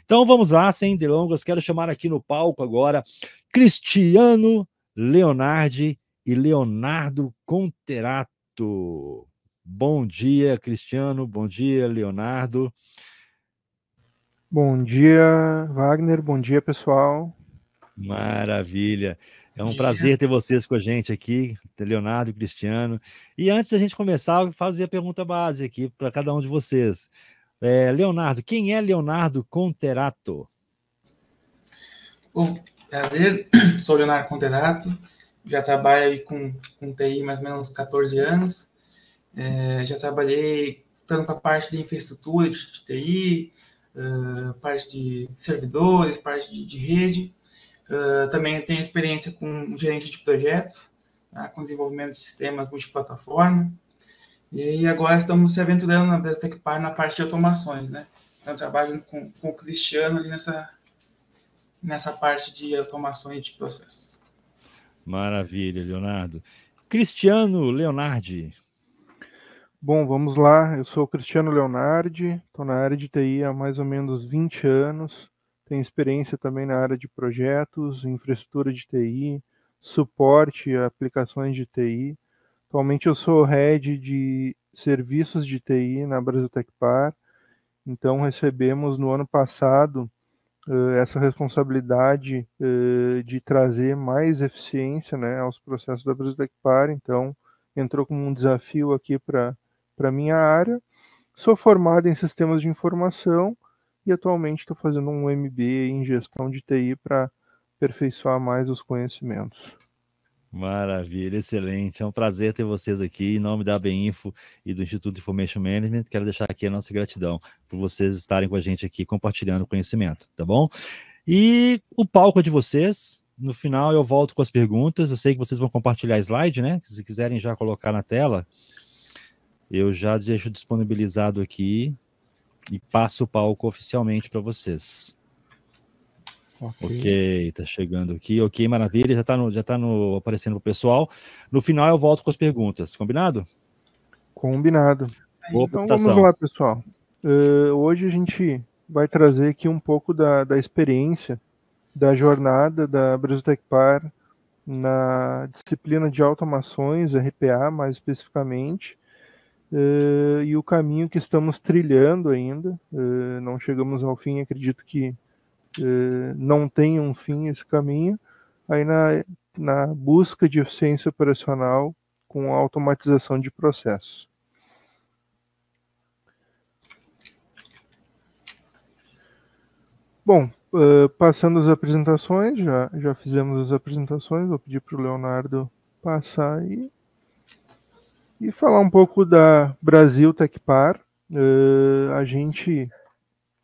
Então vamos lá, sem delongas, quero chamar aqui no palco agora Cristiano Leonardi e Leonardo Conterato. Bom dia, Cristiano, bom dia, Leonardo. Bom dia, Wagner, bom dia, pessoal. Maravilha. É um prazer ter vocês com a gente aqui, Leonardo e Cristiano. E antes da gente começar, eu fazer a pergunta base aqui para cada um de vocês. Leonardo, quem é Leonardo Conterato? Bom, prazer, sou o Leonardo Conterato, já trabalho aí com TI mais ou menos 14 anos, já trabalhei tanto com a parte de infraestrutura de TI, parte de servidores, parte de rede, também tenho experiência com gerência de projetos, com desenvolvimento de sistemas multiplataforma, e agora estamos se aventurando na Brasitecpar na parte de automações, né? Então, trabalho com o Cristiano ali nessa parte de automações de processos. Maravilha, Leonardo. Cristiano Leonardi. Bom, vamos lá. Eu sou o Cristiano Leonardi, estou na área de TI há mais ou menos 20 anos. Tenho experiência também na área de projetos, infraestrutura de TI, suporte a aplicações de TI. Atualmente eu sou head de serviços de TI na Brasitecpar. Então recebemos no ano passado essa responsabilidade de trazer mais eficiência, né, aos processos da Brasitecpar. Então entrou como um desafio aqui para a minha área. Sou formado em sistemas de informação e atualmente estou fazendo um MBA em gestão de TI para aperfeiçoar mais os conhecimentos. Maravilha, excelente. É um prazer ter vocês aqui. Em nome da ABInfo e do Instituto de Information Management, quero deixar aqui a nossa gratidão por vocês estarem com a gente aqui compartilhando conhecimento, tá bom? E o palco é de vocês. No final eu volto com as perguntas. Eu sei que vocês vão compartilhar slide, né? Se quiserem já colocar na tela, eu já deixo disponibilizado aqui e passo o palco oficialmente para vocês. Ok, tá chegando aqui. Ok, maravilha. Já tá aparecendo pro pessoal. No final eu volto com as perguntas. Combinado? Combinado. Boa Então apresentação. vamos lá, pessoal. Hoje a gente vai trazer aqui um pouco da experiência da jornada da Brasitecpar na disciplina de automações, RPA mais especificamente, e o caminho que estamos trilhando ainda. Não chegamos ao fim, acredito que não tem um fim esse caminho, aí na busca de eficiência operacional com a automatização de processos. Bom, passando as apresentações, já fizemos as apresentações, vou pedir para o Leonardo passar aí e falar um pouco da Brasitecpar.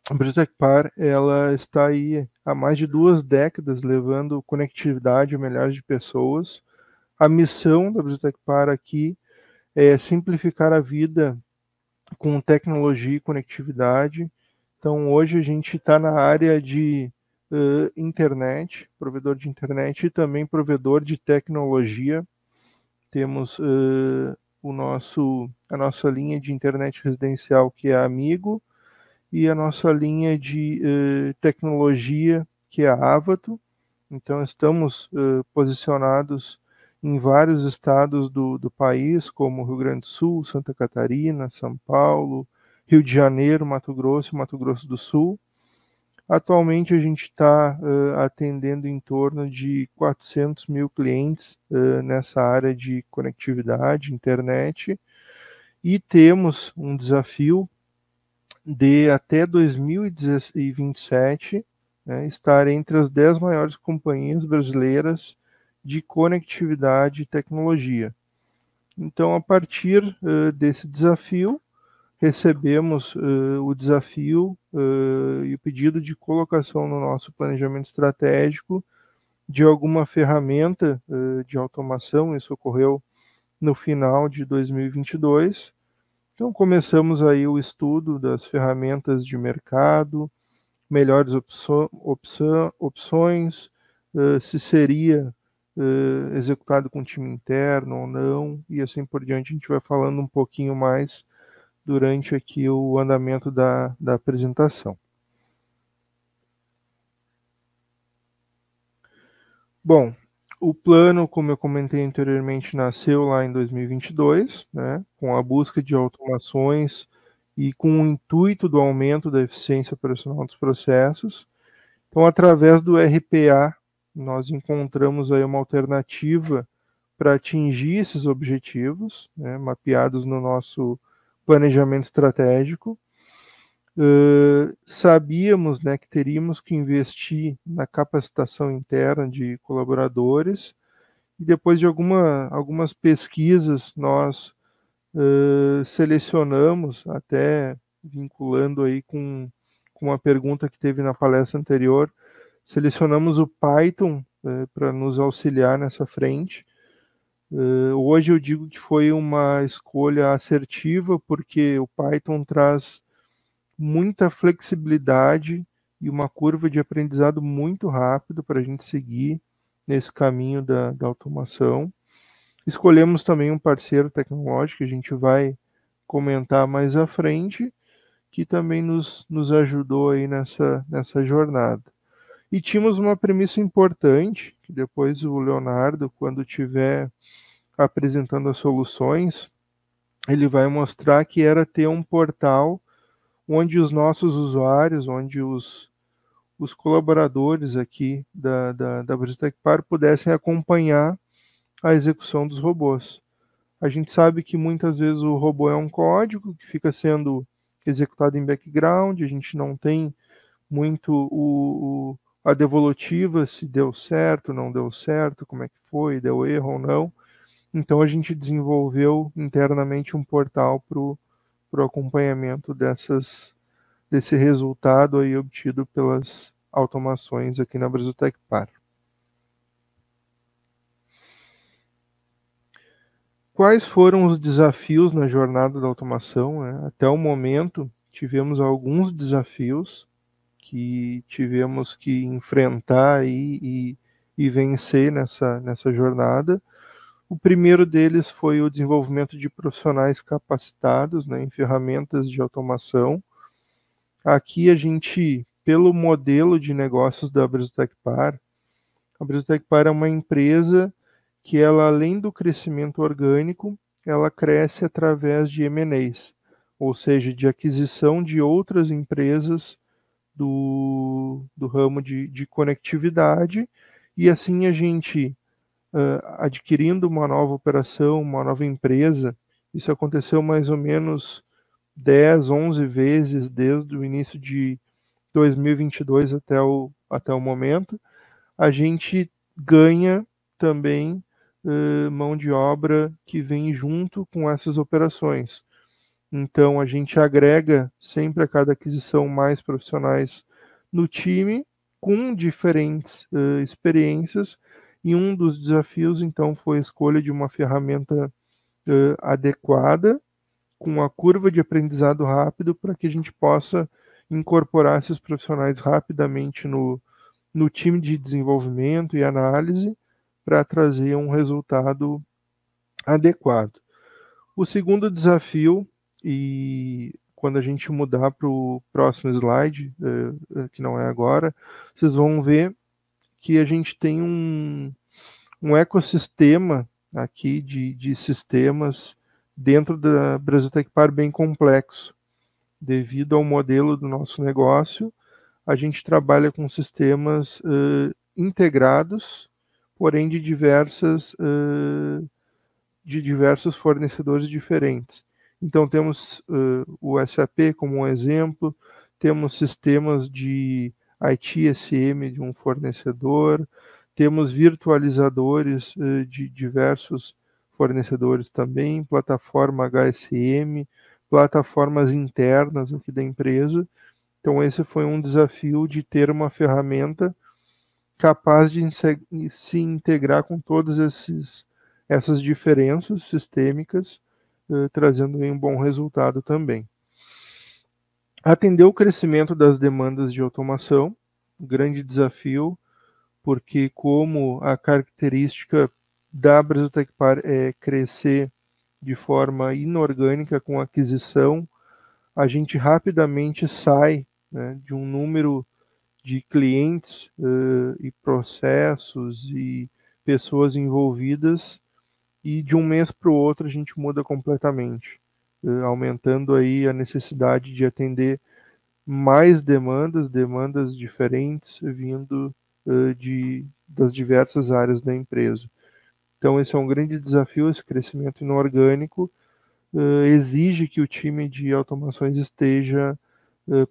A Brasitecpar, ela está aí há mais de 2 décadas levando conectividade a milhares de pessoas. A missão da Brasitecpar aqui é simplificar a vida com tecnologia e conectividade. Então, hoje a gente está na área de internet, provedor de internet e também provedor de tecnologia. Temos a nossa linha de internet residencial, que é a Amigo, e a nossa linha de tecnologia, que é a Avato. Então, estamos posicionados em vários estados do país, como Rio Grande do Sul, Santa Catarina, São Paulo, Rio de Janeiro, Mato Grosso e Mato Grosso do Sul. Atualmente, a gente está atendendo em torno de 400 mil clientes nessa área de conectividade, internet, e temos um desafio de até 2027 estar entre as 10 maiores companhias brasileiras de conectividade e tecnologia. Então, a partir desse desafio, recebemos o desafio e o pedido de colocação no nosso planejamento estratégico de alguma ferramenta de automação. Isso ocorreu no final de 2022. Então, começamos aí o estudo das ferramentas de mercado, melhores opções, se seria executado com time interno ou não, e assim por diante. A gente vai falando um pouquinho mais durante aqui o andamento da apresentação. Bom, o plano, como eu comentei anteriormente, nasceu lá em 2022, né, com a busca de automações e com o intuito do aumento da eficiência operacional dos processos. Então, através do RPA, nós encontramos aí uma alternativa para atingir esses objetivos, né, mapeados no nosso planejamento estratégico. Sabíamos, né, que teríamos que investir na capacitação interna de colaboradores, e depois de algumas pesquisas, nós selecionamos, até vinculando aí com uma pergunta que teve na palestra anterior, selecionamos o Python para nos auxiliar nessa frente. Hoje eu digo que foi uma escolha assertiva, porque o Python traz muita flexibilidade e uma curva de aprendizado muito rápido para a gente seguir nesse caminho da automação. Escolhemos também um parceiro tecnológico, que a gente vai comentar mais à frente, que também nos ajudou aí nessa jornada. E tínhamos uma premissa importante, que depois o Leonardo, quando estiver apresentando as soluções, ele vai mostrar, que era ter um portal onde os nossos usuários, onde os colaboradores aqui da Brasil-Tecpar pudessem acompanhar a execução dos robôs. A gente sabe que muitas vezes o robô é um código que fica sendo executado em background, a gente não tem muito a devolutiva, se deu certo, não deu certo, como é que foi, deu erro ou não. Então a gente desenvolveu internamente um portal para o acompanhamento desse resultado aí obtido pelas automações aqui na Brasil-Tecpar. Quais foram os desafios na jornada da automação? Até o momento, tivemos alguns desafios que tivemos que enfrentar e vencer nessa jornada. O primeiro deles foi o desenvolvimento de profissionais capacitados, né, em ferramentas de automação. Aqui a gente, pelo modelo de negócios da Brasil-Tecpar, a Brasil-Tecpar é uma empresa que ela, além do crescimento orgânico, ela cresce através de M&As, ou seja, de aquisição de outras empresas do ramo de conectividade, e assim a gente, adquirindo uma nova operação, uma nova empresa, isso aconteceu mais ou menos 10, 11 vezes desde o início de 2022 até o momento, a gente ganha também mão de obra que vem junto com essas operações. Então, a gente agrega sempre a cada aquisição mais profissionais no time, com diferentes experiências, e um dos desafios, então, foi a escolha de uma ferramenta adequada, com uma curva de aprendizado rápido, para que a gente possa incorporar esses profissionais rapidamente no time de desenvolvimento e análise, para trazer um resultado adequado. O segundo desafio, e quando a gente mudar para o próximo slide, que não é agora, vocês vão ver que a gente tem um ecossistema aqui de sistemas dentro da Brasil-Tecpar bem complexo. Devido ao modelo do nosso negócio, a gente trabalha com sistemas integrados, porém de diversos fornecedores diferentes. Então, temos o SAP como um exemplo, temos sistemas de ITSM de um fornecedor, temos virtualizadores de diversos fornecedores também, plataforma HSM, plataformas internas aqui da empresa. Então, esse foi um desafio, de ter uma ferramenta capaz de se integrar com todas essas diferenças sistêmicas, trazendo um bom resultado também. Atender o crescimento das demandas de automação, grande desafio, porque como a característica da Brasil-Tecpar é crescer de forma inorgânica com aquisição, a gente rapidamente sai, né, de um número de clientes e processos e pessoas envolvidas, e de um mês para o outro a gente muda completamente, aumentando aí a necessidade de atender mais demandas diferentes vindo das diversas áreas da empresa. Então esse é um grande desafio, esse crescimento inorgânico exige que o time de automações esteja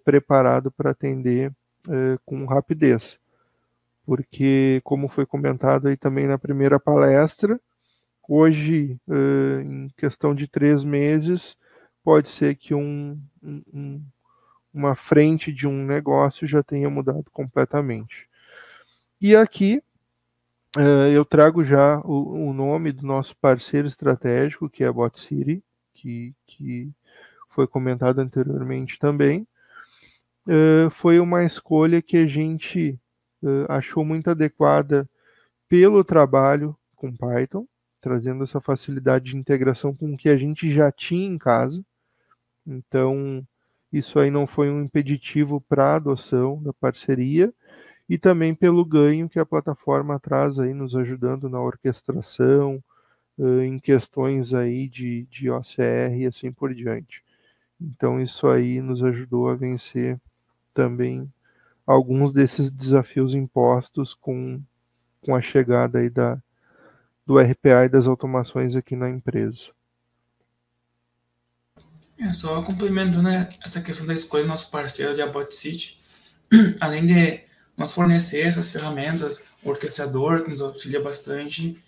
preparado para atender com rapidez, porque, como foi comentado aí também na primeira palestra, hoje, em questão de 3 meses, pode ser que uma frente de um negócio já tenha mudado completamente. E aqui eu trago já o nome do nosso parceiro estratégico, que é a BotCity, que foi comentado anteriormente também. Foi uma escolha que a gente achou muito adequada pelo trabalho com Python, trazendo essa facilidade de integração com o que a gente já tinha em casa. Então, isso aí não foi um impeditivo para a adoção da parceria, e também pelo ganho que a plataforma traz aí, nos ajudando na orquestração, em questões aí de OCR e assim por diante. Então, isso aí nos ajudou a vencer também alguns desses desafios impostos com a chegada aí do RPA e das automações aqui na empresa. Só complementando, né, essa questão da escolha do nosso parceiro de BotCity, além de nós fornecer essas ferramentas, o orquestrador, que nos auxilia bastante,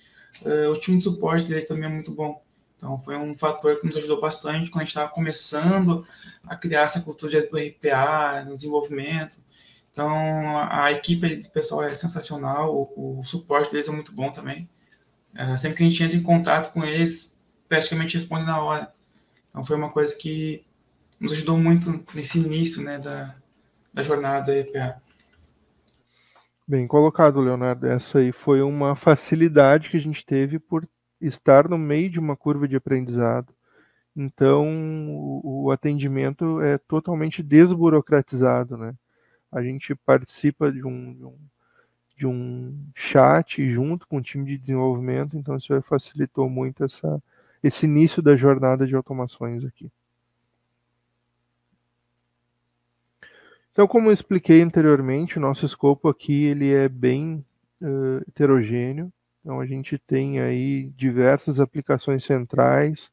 o time de suporte dele também é muito bom. Então, foi um fator que nos ajudou bastante quando a gente estava começando a criar essa cultura do RPA, no desenvolvimento. Então, a equipe do pessoal é sensacional, o suporte deles é muito bom também. Sempre que a gente entra em contato com eles, praticamente responde na hora. Então, foi uma coisa que nos ajudou muito nesse início, né, da jornada da RPA. Bem colocado, Leonardo. Essa aí foi uma facilidade que a gente teve por estar no meio de uma curva de aprendizado. Então, o atendimento é totalmente desburocratizado, né? A gente participa de um chat junto com o time de desenvolvimento, então isso facilitou muito esse início da jornada de automações aqui. Então, como eu expliquei anteriormente, o nosso escopo aqui ele é bem heterogêneo. Então, a gente tem aí diversas aplicações centrais,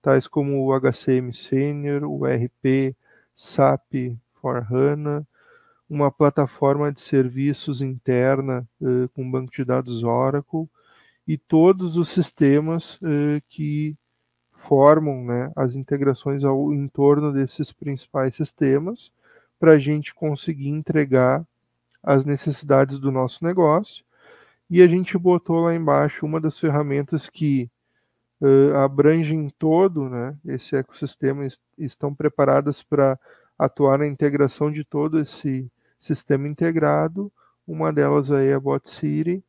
tais como o HCM Senior, o RP SAP S/4HANA, uma plataforma de serviços interna com banco de dados Oracle, e todos os sistemas que formam, né, as integrações em torno desses principais sistemas, para a gente conseguir entregar as necessidades do nosso negócio. E a gente botou lá embaixo uma das ferramentas que abrangem todo, né, esse ecossistema, estão preparadas para atuar na integração de todo esse sistema integrado. Uma delas aí é a BotCity,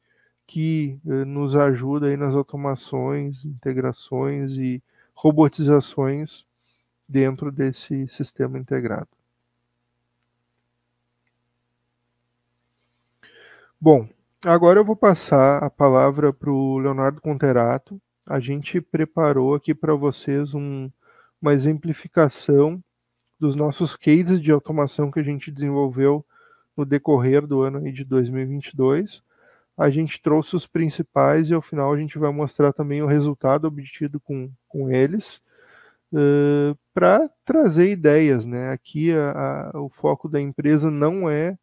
que nos ajuda aí nas automações, integrações e robotizações dentro desse sistema integrado. Bom, agora eu vou passar a palavra para o Leonardo Conterato. A gente preparou aqui para vocês uma exemplificação dos nossos cases de automação que a gente desenvolveu no decorrer do ano aí de 2022. A gente trouxe os principais e ao final a gente vai mostrar também o resultado obtido com eles, para trazer ideias, né? Aqui o foco da empresa não é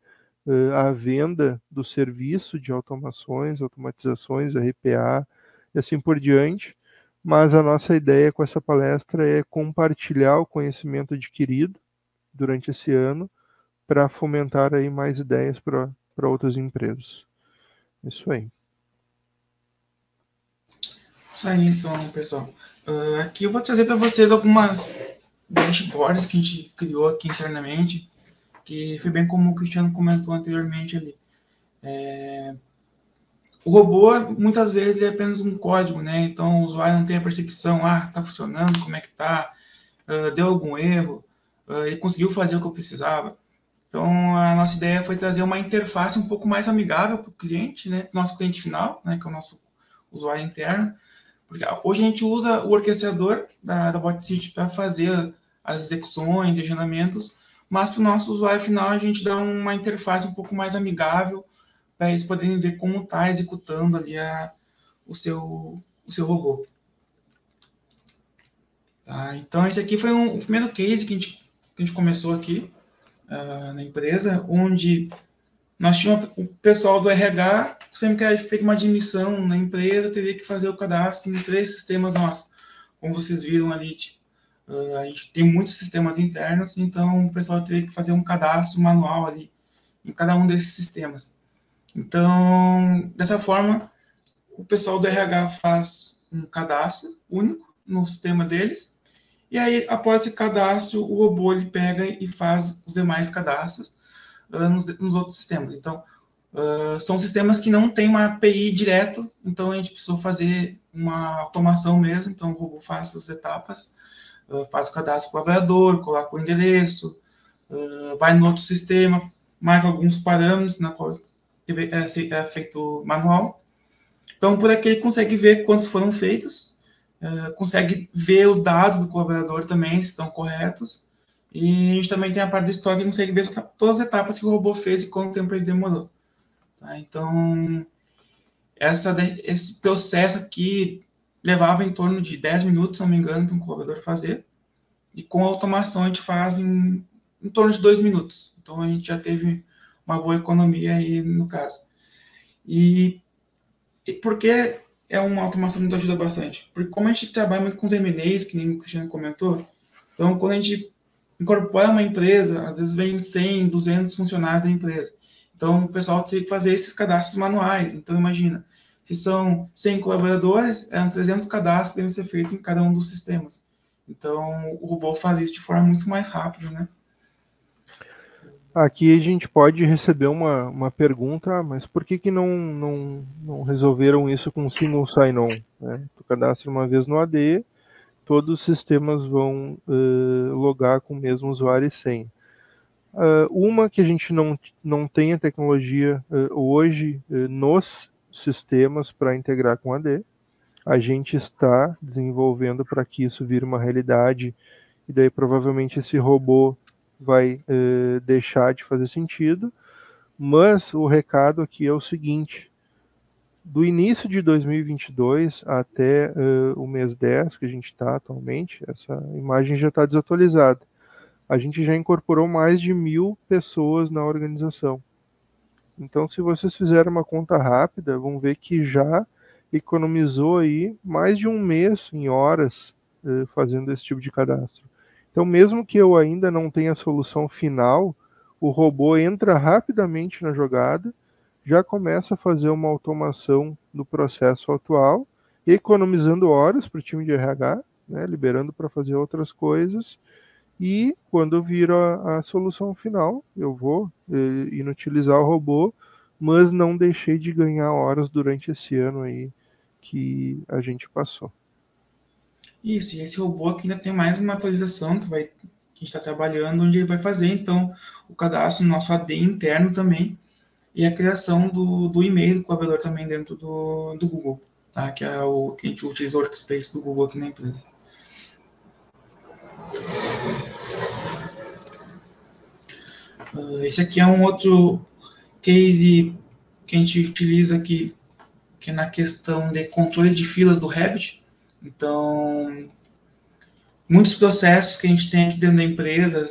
a venda do serviço de automações, automatizações, RPA e assim por diante, mas a nossa ideia com essa palestra é compartilhar o conhecimento adquirido durante esse ano para fomentar aí mais ideias para outras empresas. Isso aí. Isso aí, então, pessoal. Aqui eu vou trazer para vocês algumas dashboards que a gente criou aqui internamente, que foi bem como o Cristiano comentou anteriormente ali. O robô, muitas vezes, ele é apenas um código, né? Então, o usuário não tem a percepção, tá funcionando, como é que tá, deu algum erro, ele conseguiu fazer o que eu precisava. Então, a nossa ideia foi trazer uma interface um pouco mais amigável para o cliente, né, nosso cliente final, né, que é o nosso usuário interno, porque hoje a gente usa o orquestrador da BotCity para fazer as execuções e agendamentos, mas para o nosso usuário final a gente dá uma interface um pouco mais amigável para eles poderem ver como está executando ali o seu robô. Tá? Então, esse aqui foi o primeiro case que a gente começou aqui na empresa, onde nós tínhamos o pessoal do RH, sempre que era feita uma admissão na empresa, teria que fazer o cadastro em 3 sistemas nossos. Como vocês viram ali, a gente tem muitos sistemas internos, então o pessoal teria que fazer um cadastro manual ali em cada um desses sistemas. Então, dessa forma, o pessoal do RH faz um cadastro único no sistema deles, e aí, após esse cadastro, o robô ele pega e faz os demais cadastros nos outros sistemas. Então, são sistemas que não tem uma API direto, então a gente precisou fazer uma automação mesmo, então o robô faz essas etapas, faz o cadastro do colaborador, coloca o endereço, vai no outro sistema, marca alguns parâmetros na qual é feito manual. Então, por aqui ele consegue ver quantos foram feitos, consegue ver os dados do colaborador também, se estão corretos, e a gente também tem a parte do estoque que consegue ver todas as etapas que o robô fez e quanto tempo ele demorou. Tá? Então, esse processo aqui levava em torno de 10 minutos, se não me engano, para um colaborador fazer, e com a automação a gente faz em torno de 2 minutos. Então, a gente já teve uma boa economia aí no caso. E por que é uma automação que nos ajuda bastante? Porque como a gente trabalha muito com os M&As, que nem o Cristiano comentou, então quando a gente incorpora uma empresa, às vezes vem 100, 200 funcionários da empresa. Então o pessoal tem que fazer esses cadastros manuais. Então imagina, se são 100 colaboradores, eram 300 cadastros que devem ser feitos em cada um dos sistemas. Então o robô faz isso de forma muito mais rápida, né? Aqui a gente pode receber uma pergunta, mas por que não resolveram isso com single sign-on? Né? Tu cadastra uma vez no AD, todos os sistemas vão logar com o mesmo usuário e senha. Uma que a gente não tem a tecnologia hoje nos sistemas para integrar com AD, a gente está desenvolvendo para que isso vire uma realidade, e daí provavelmente esse robô vai deixar de fazer sentido, mas o recado aqui é o seguinte: do início de 2022 até o mês 10, que a gente está atualmente, essa imagem já está desatualizada, a gente já incorporou mais de 1.000 pessoas na organização. Então, se vocês fizerem uma conta rápida, vão ver que já economizou aí mais de um mês em horas fazendo esse tipo de cadastro. Então, mesmo que eu ainda não tenha a solução final, o robô entra rapidamente na jogada, já começa a fazer uma automação no processo atual, economizando horas para o time de RH, né, liberando para fazer outras coisas, e quando eu viro a solução final, eu vou inutilizar o robô, mas não deixei de ganhar horas durante esse ano aí que a gente passou. Isso, e esse robô aqui ainda tem mais uma atualização que a gente está trabalhando, onde ele vai fazer, então, o cadastro no nosso AD interno também, e a criação do e-mail do colaborador também dentro do Google, tá? Que é o que a gente utiliza o Workspace do Google aqui na empresa. Esse aqui é um outro case que a gente utiliza aqui, que é na questão de controle de filas do Rabbit. Então, muitos processos que a gente tem aqui dentro da empresa,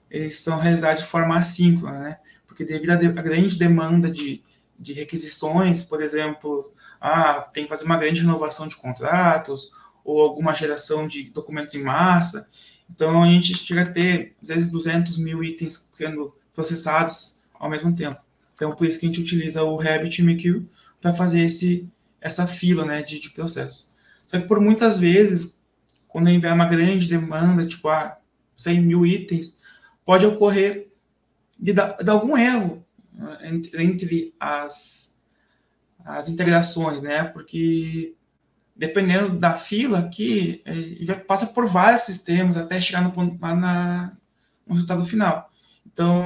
eles são realizados de forma assíncrona, né? Porque devido à grande demanda de requisições, por exemplo, tem que fazer uma grande renovação de contratos, ou alguma geração de documentos em massa. Então, a gente chega a ter, às vezes, 200.000 itens sendo processados ao mesmo tempo. Então, por isso que a gente utiliza o RabbitMQ para fazer essa fila, né, de processo. Só que por muitas vezes, quando houver uma grande demanda, tipo 100.000 itens, pode ocorrer de dar algum erro entre as integrações, né? Porque dependendo da fila aqui, já passa por vários sistemas até chegar no resultado final. Então,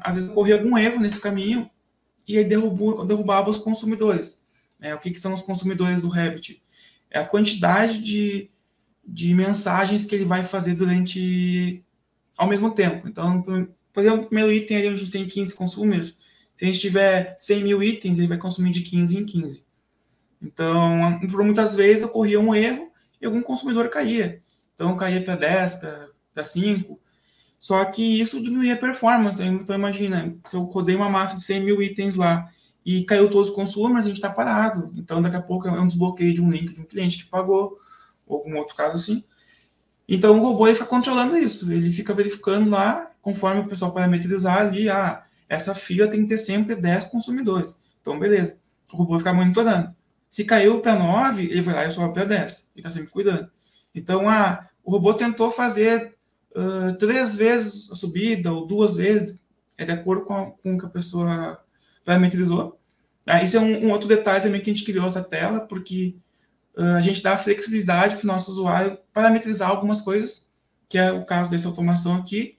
às vezes ocorria algum erro nesse caminho e aí derrubava os consumidores. O que são os consumidores do Rabbit? É a quantidade de mensagens que ele vai fazer ao mesmo tempo. Então, por exemplo, no primeiro item ali a gente tem 15 consumers. Se a gente tiver 100 mil itens, ele vai consumir de 15 em 15. Então, por muitas vezes ocorria um erro e algum consumidor caía. Então, caía para 10, para 5. Só que isso diminuía a performance. Então, imagina, se eu rodei uma massa de 100 mil itens lá e caiu todos os consumers, a gente está parado. Então, daqui a pouco é um desbloqueio de um link de um cliente que pagou, ou algum outro caso assim. Então, o robô ele fica controlando isso. Ele fica verificando lá, conforme o pessoal parametrizar ali, essa fila tem que ter sempre 10 consumidores. Então, beleza. O robô fica monitorando. Se caiu para 9, ele vai lá e sobe para 10. Ele está sempre cuidando. Então, o robô tentou fazer 3 vezes a subida ou 2 vezes, de acordo com o que a pessoa parametrizou. Isso é um outro detalhe também que a gente criou essa tela, porque a gente dá flexibilidade para o nosso usuário parametrizar algumas coisas, que é o caso dessa automação aqui.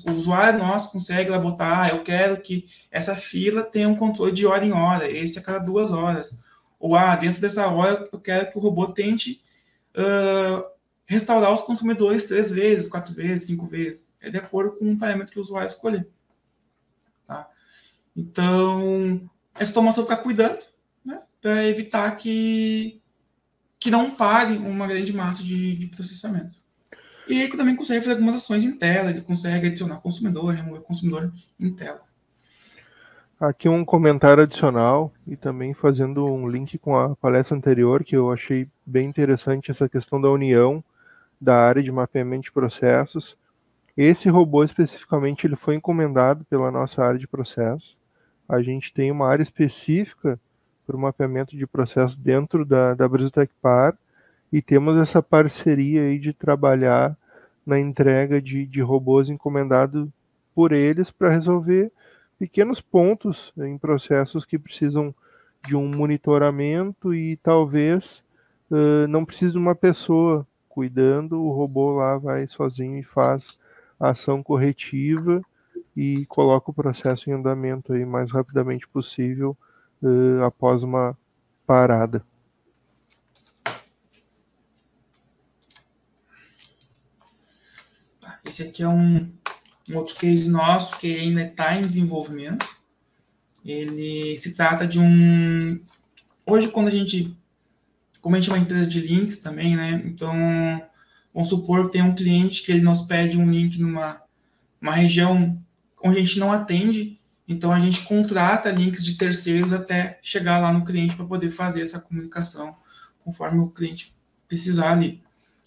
O usuário nosso consegue lá botar, eu quero que essa fila tenha um controle de hora em hora, esse a cada 2 horas. Ou, dentro dessa hora, eu quero que o robô tente restaurar os consumidores 3 vezes, 4 vezes, 5 vezes. É de acordo com o parâmetro que o usuário escolher. Tá? Então, essa automação fica cuidando, né, para evitar que não pare uma grande massa de processamento. E aí também consegue fazer algumas ações em tela, ele consegue adicionar consumidor, remover consumidor em tela. Aqui um comentário adicional e também fazendo um link com a palestra anterior, que eu achei bem interessante essa questão da união da área de mapeamento de processos. Esse robô especificamente ele foi encomendado pela nossa área de processos. A gente tem uma área específica para o mapeamento de processos dentro da Brasiltec Par e temos essa parceria aí de trabalhar na entrega de robôs encomendados por eles para resolver pequenos pontos em processos que precisam de um monitoramento e talvez não precise de uma pessoa cuidando, o robô lá vai sozinho e faz a ação corretiva e coloca o processo em andamento aí mais rapidamente possível após uma parada. Esse aqui é um outro case nosso que ainda está em desenvolvimento. Ele se trata de hoje, como a gente é uma empresa de links também, né? Então, vamos supor que tem um cliente que ele nos pede um link numa região onde a gente não atende, então a gente contrata links de terceiros até chegar lá no cliente para poder fazer essa comunicação conforme o cliente precisar ali.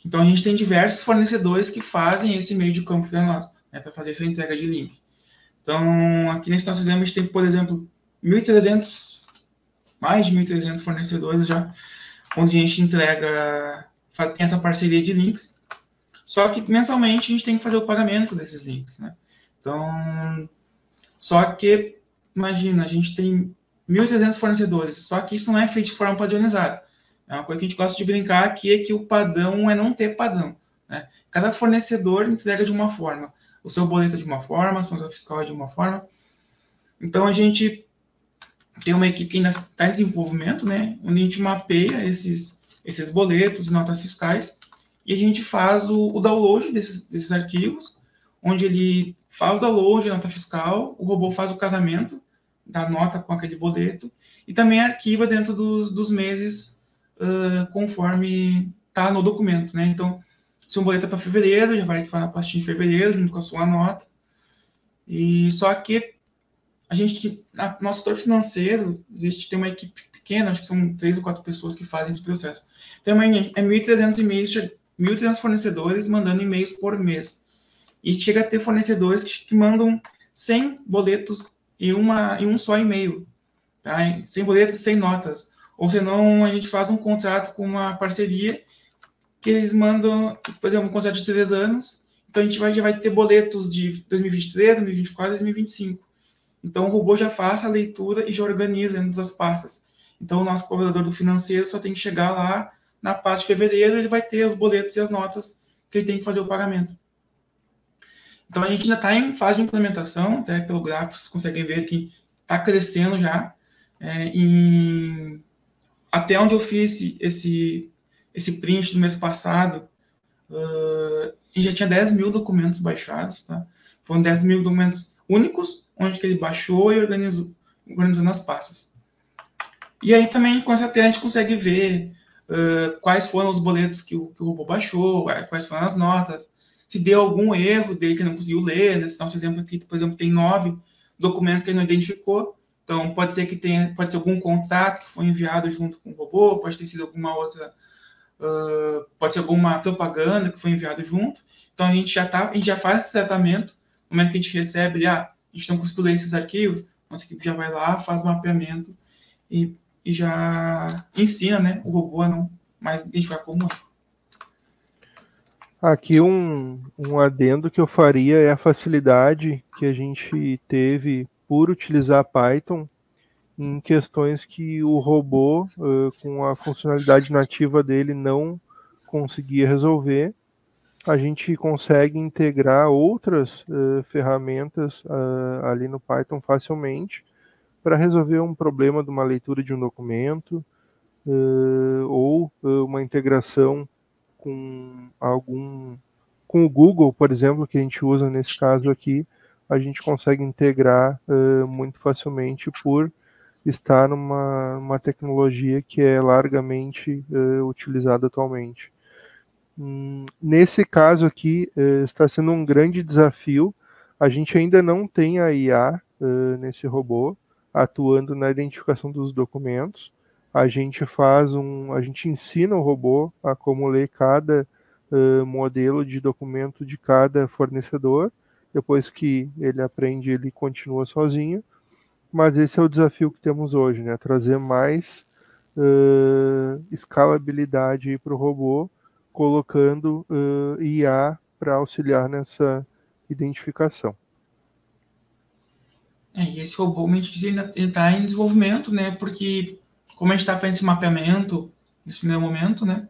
Então, a gente tem diversos fornecedores que fazem esse meio de campo para nós, né, para fazer essa entrega de link. Então, aqui nesse nosso exemplo, a gente tem, por exemplo, mais de 1.300 fornecedores já, onde a gente entrega, tem essa parceria de links, só que mensalmente a gente tem que fazer o pagamento desses links, né? Então, só que, imagina, a gente tem 1.300 fornecedores, só que isso não é feito de forma padronizada. É uma coisa que a gente gosta de brincar aqui, é que o padrão é não ter padrão, né? Cada fornecedor entrega de uma forma. O seu boleto é de uma forma, a sua nota fiscal é de uma forma. Então, a gente tem uma equipe que ainda está em desenvolvimento, né? Onde a gente mapeia esses boletos e notas fiscais e a gente faz o download desses arquivos, onde ele faz o download da nota fiscal, o robô faz o casamento da nota com aquele boleto e também arquiva dentro dos meses conforme está no documento, né? Então, se um boleto é para fevereiro, já vai arquivar na pastinha de fevereiro, junto com a sua nota. E só que a gente, nosso setor financeiro, a gente tem uma equipe pequena, acho que são 3 ou 4 pessoas que fazem esse processo. Então, é 1.300 e-mails, 1.300 fornecedores mandando e-mails por mês. E chega a ter fornecedores que mandam 100 boletos em um só e-mail. Tá? 100 boletos, 100 notas. Ou senão, a gente faz um contrato com uma parceria que eles mandam, por exemplo, um contrato de 3 anos. Então, a gente já vai ter boletos de 2023, 2024 e 2025. Então, o robô já faz a leitura e já organiza dentro das pastas. Então, o nosso colaborador do financeiro só tem que chegar lá na pasta de fevereiro, ele vai ter os boletos e as notas que ele tem que fazer o pagamento. Então, a gente ainda está em fase de implementação, até pelo gráfico vocês conseguem ver que está crescendo já. Até onde eu fiz esse print do mês passado, e já tinha 10 mil documentos baixados, tá? Foram 10 mil documentos únicos, onde que ele baixou e organizou nas pastas. E aí também, com essa tela, a gente consegue ver quais foram os boletos que o robô baixou, quais foram as notas, se deu algum erro dele que ele não conseguiu ler. Nesse nosso exemplo aqui, por exemplo, tem 9 documentos que ele não identificou. Então, pode ser algum contrato que foi enviado junto com o robô, pode ter sido alguma outra... pode ser alguma propaganda que foi enviado junto. Então, a gente já faz esse tratamento. No momento que a gente recebe, a gente não conseguiu ler esses arquivos, nossa equipe já vai lá, faz o mapeamento e já ensina, né, o robô a não mais identificar como erro. Aqui um adendo que eu faria é a facilidade que a gente teve por utilizar Python em questões que o robô, com a funcionalidade nativa dele, não conseguia resolver. A gente consegue integrar outras ferramentas ali no Python facilmente para resolver um problema de uma leitura de um documento ou uma integração com o Google, por exemplo, que a gente usa nesse caso aqui, a gente consegue integrar muito facilmente por estar numa tecnologia que é largamente utilizada atualmente. Nesse caso aqui, está sendo um grande desafio. A gente ainda não tem a IA nesse robô atuando na identificação dos documentos. A gente ensina o robô a como ler cada modelo de documento de cada fornecedor. Depois que ele aprende, ele continua sozinho. Mas esse é o desafio que temos hoje, né? Trazer mais escalabilidade para o robô, colocando IA para auxiliar nessa identificação. E esse robô, ele está em desenvolvimento, né? Porque como a gente está fazendo esse mapeamento nesse primeiro momento, né?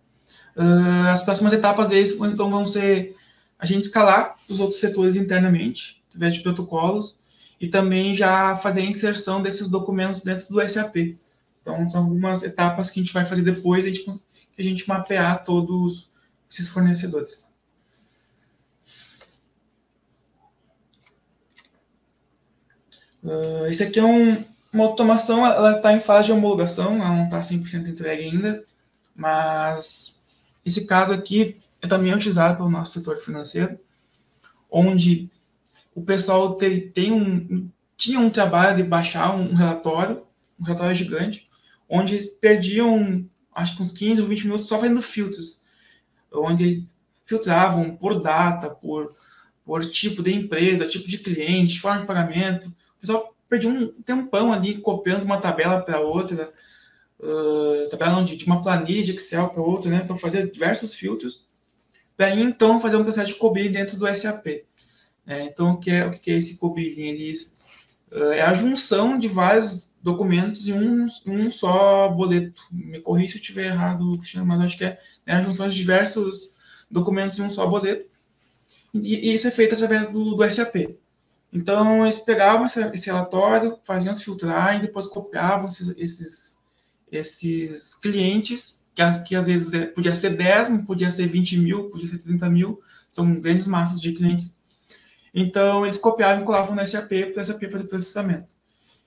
As próximas etapas deles então vão ser a gente escalar os outros setores internamente, através de protocolos, e também já fazer a inserção desses documentos dentro do SAP. Então, são algumas etapas que a gente vai fazer depois que a gente mapear todos esses fornecedores. Esse aqui é uma automação, ela está em fase de homologação, ela não está 100% entregue ainda, mas esse caso aqui também é utilizado pelo nosso setor financeiro, onde o pessoal tinha um trabalho de baixar um relatório gigante, onde eles perdiam, acho que uns 15 ou 20 minutos só fazendo filtros, onde eles filtravam por data, por tipo de empresa, tipo de cliente, forma de pagamento. O pessoal perdia um tempão ali copiando uma tabela para outra, de uma planilha de Excel para outra, né? Então, fazia diversos filtros para então fazer um processo de cobir dentro do SAP. Então, o que é esse cobilling? É a junção de vários documentos em um só boleto. Me corrija se eu estiver errado, Cristiano, mas acho que é a junção de diversos documentos em um só boleto. E isso é feito através do SAP. Então, eles pegavam esse relatório, faziam as filtrar e depois copiavam esses clientes, que às vezes podia ser 10, podia ser 20 mil, podia ser 30 mil, são grandes massas de clientes. Então, eles copiavam e colavam no SAP para o SAP fazer o processamento.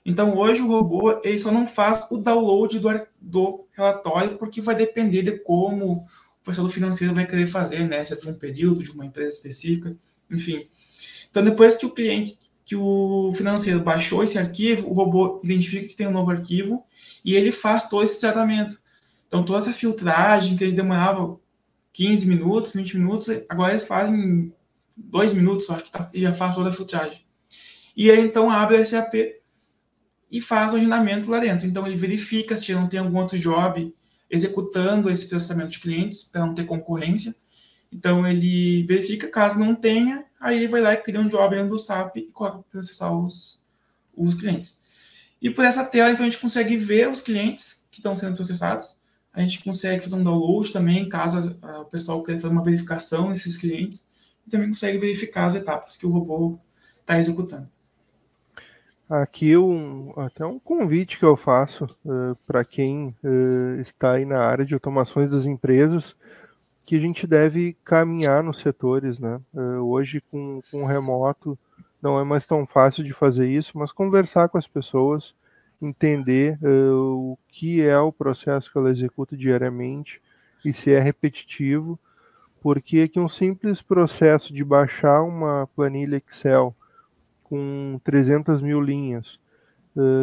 Então, hoje o robô ele só não faz o download do relatório, porque vai depender de como o pessoal do financeiro vai querer fazer, né? Se é de um período, de uma empresa específica, enfim. Então, depois que o financeiro baixou esse arquivo, o robô identifica que tem um novo arquivo e ele faz todo esse tratamento. Então, toda essa filtragem que eles demoravam 15 minutos, 20 minutos, agora eles fazem 2 minutos, acho que já faz toda a filtragem. E aí, então, abre o SAP e faz o agendamento lá dentro. Então, ele verifica se não tem algum outro job executando esse processamento de clientes, para não ter concorrência. Então, ele verifica, caso não tenha, aí ele vai lá e cria um job dentro do SAP e coloca para processar os clientes. E por essa tela, então, a gente consegue ver os clientes que estão sendo processados. A gente consegue fazer um download também, caso o pessoal queira fazer uma verificação nesses clientes. e também consegue verificar as etapas que o robô está executando. Aqui até um convite que eu faço para quem está aí na área de automações das empresas, que a gente deve caminhar nos setores, né? Hoje, com o remoto, não é mais tão fácil de fazer isso, mas conversar com as pessoas, entender o que é o processo que ela executa diariamente e se é repetitivo, porque aqui um simples processo de baixar uma planilha Excel com 300 mil linhas,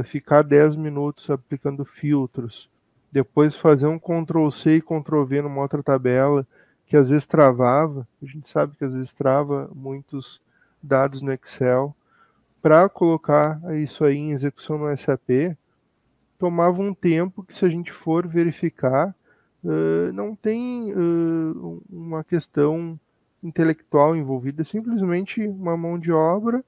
ficar 10 minutos aplicando filtros, depois fazer um Ctrl+C e Ctrl+V numa outra tabela, que às vezes travava, a gente sabe que às vezes trava muitos dados no Excel, para colocar isso aí em execução no SAP, tomava um tempo que, se a gente for verificar, não tem uma questão intelectual envolvida, é simplesmente uma mão de obra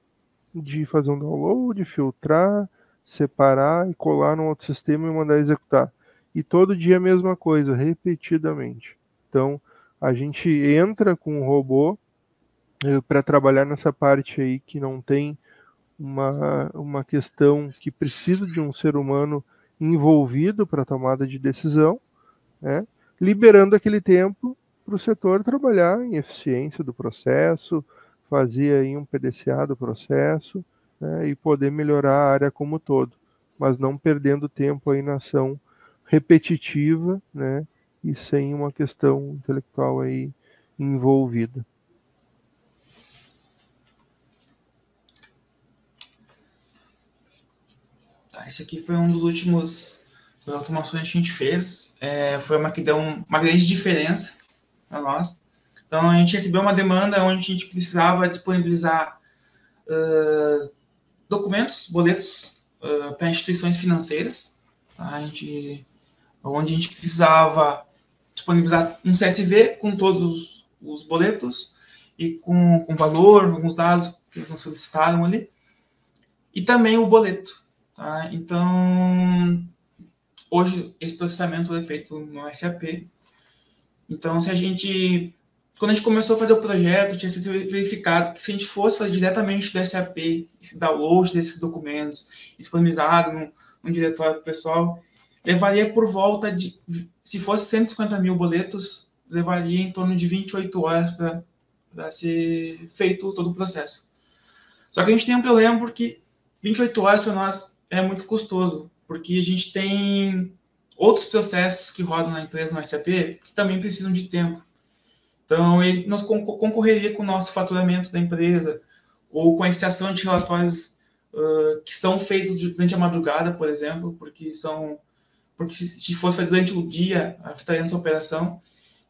de fazer um download, filtrar, separar e colar num outro sistema e mandar executar. E todo dia a mesma coisa, repetidamente. Então, a gente entra com o robô para trabalhar nessa parte aí que não tem uma questão que precisa de um ser humano envolvido para a tomada de decisão, né? Liberando aquele tempo para o setor trabalhar em eficiência do processo, fazer aí um PDCA do processo, né, e poder melhorar a área como um todo, mas não perdendo tempo aí na ação repetitiva, né, e sem uma questão intelectual aí envolvida. Tá, esse aqui foi um dos últimos automações que a gente fez. Foi uma que deu uma grande diferença para nós. Então, a gente recebeu uma demanda onde a gente precisava disponibilizar documentos, boletos para instituições financeiras. Tá? Onde a gente precisava disponibilizar um CSV com todos os boletos e com valor, alguns dados que eles nos solicitaram ali. E também o boleto. Tá? Então, hoje, esse processamento é feito no SAP. Então, quando a gente começou a fazer o projeto, tinha sido verificado que, se a gente fosse fazer diretamente do SAP esse download desses documentos, disponibilizado num diretório para o pessoal, levaria por volta de, se fosse 150 mil boletos, levaria em torno de 28 horas para ser feito todo o processo. Só que a gente tem um problema, porque 28 horas para nós é muito custoso, porque a gente tem outros processos que rodam na empresa no SAP que também precisam de tempo. Então, ele nos concorreria com o nosso faturamento da empresa, ou com a extração de relatórios que são feitos durante a madrugada, por exemplo, porque se fosse feito durante o dia, afetaria nossa operação.